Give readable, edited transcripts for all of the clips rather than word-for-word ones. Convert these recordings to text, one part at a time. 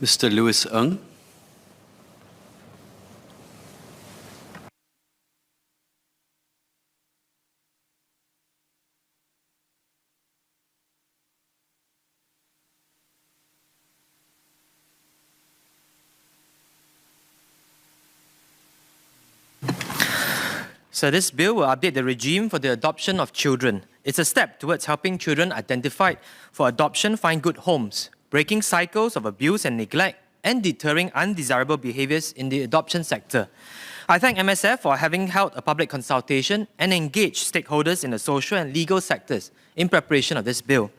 Mr. Louis Ng. So this bill will update the regime for the adoption of children. It's a step towards helping children identified for adoption find good homes, breaking cycles of abuse and neglect, and deterring undesirable behaviours in the adoption sector. I thank MSF for having held a public consultation and engaged stakeholders in the social and legal sectors in preparation of this bill.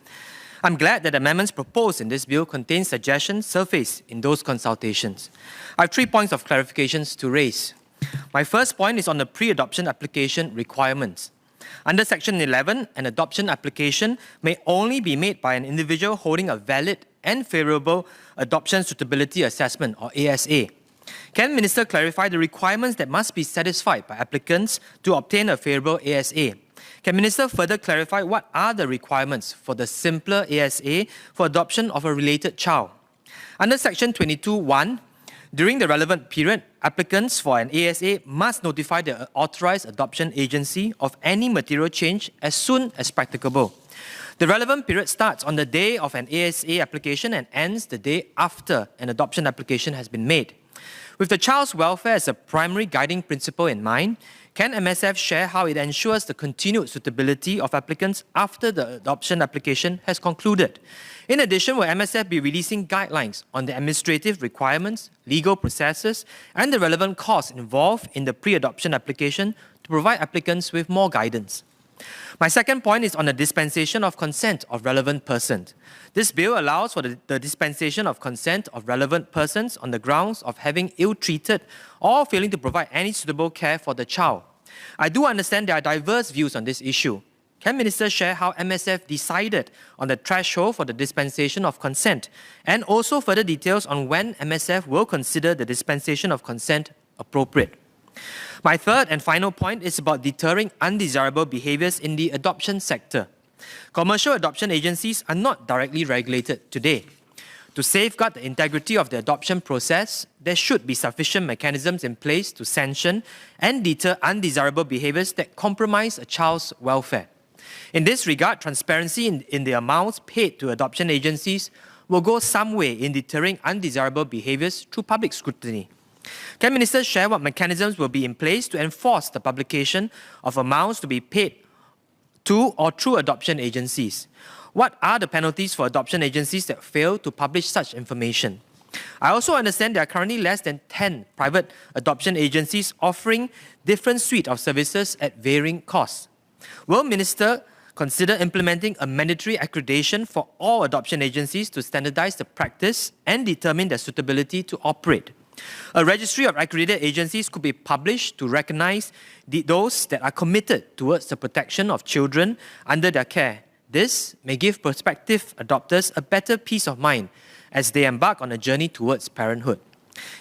I'm glad that the amendments proposed in this bill contain suggestions surfaced in those consultations. I have 3 points of clarifications to raise. My first point is on the pre-adoption application requirements. Under Section 11, an adoption application may only be made by an individual holding a valid and favourable adoption suitability assessment, or ASA. Can Minister clarify the requirements that must be satisfied by applicants to obtain a favourable ASA? Can Minister further clarify what are the requirements for the simpler ASA for adoption of a related child? Under Section 22(1), during the relevant period, applicants for an ASA must notify the authorised adoption agency of any material change as soon as practicable. The relevant period starts on the day of an ASA application and ends the day after an adoption application has been made. With the child's welfare as a primary guiding principle in mind, can MSF share how it ensures the continued suitability of applicants after the adoption application has concluded? In addition, will MSF be releasing guidelines on the administrative requirements, legal processes, and the relevant costs involved in the pre-adoption application to provide applicants with more guidance? My second point is on the dispensation of consent of relevant persons. This bill allows for the dispensation of consent of relevant persons on the grounds of having ill-treated or failing to provide any suitable care for the child. I do understand there are diverse views on this issue. Can Minister share how MSF decided on the threshold for the dispensation of consent, and also further details on when MSF will consider the dispensation of consent appropriate? My third and final point is about deterring undesirable behaviours in the adoption sector. Commercial adoption agencies are not directly regulated today. To safeguard the integrity of the adoption process, there should be sufficient mechanisms in place to sanction and deter undesirable behaviours that compromise a child's welfare. In this regard, transparency in the amounts paid to adoption agencies will go some way in deterring undesirable behaviours through public scrutiny. Can Minister share what mechanisms will be in place to enforce the publication of amounts to be paid to or through adoption agencies? What are the penalties for adoption agencies that fail to publish such information? I also understand there are currently less than 10 private adoption agencies offering different suite of services at varying costs. Will Minister consider implementing a mandatory accreditation for all adoption agencies to standardise the practice and determine their suitability to operate? A registry of accredited agencies could be published to recognise those that are committed towards the protection of children under their care. This may give prospective adopters a better peace of mind as they embark on a journey towards parenthood.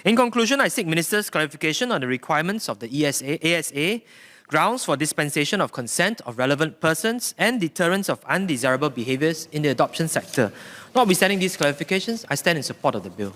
In conclusion, I seek Minister's clarification on the requirements of the ASA, grounds for dispensation of consent of relevant persons, and deterrence of undesirable behaviours in the adoption sector. Notwithstanding these clarifications, I stand in support of the bill.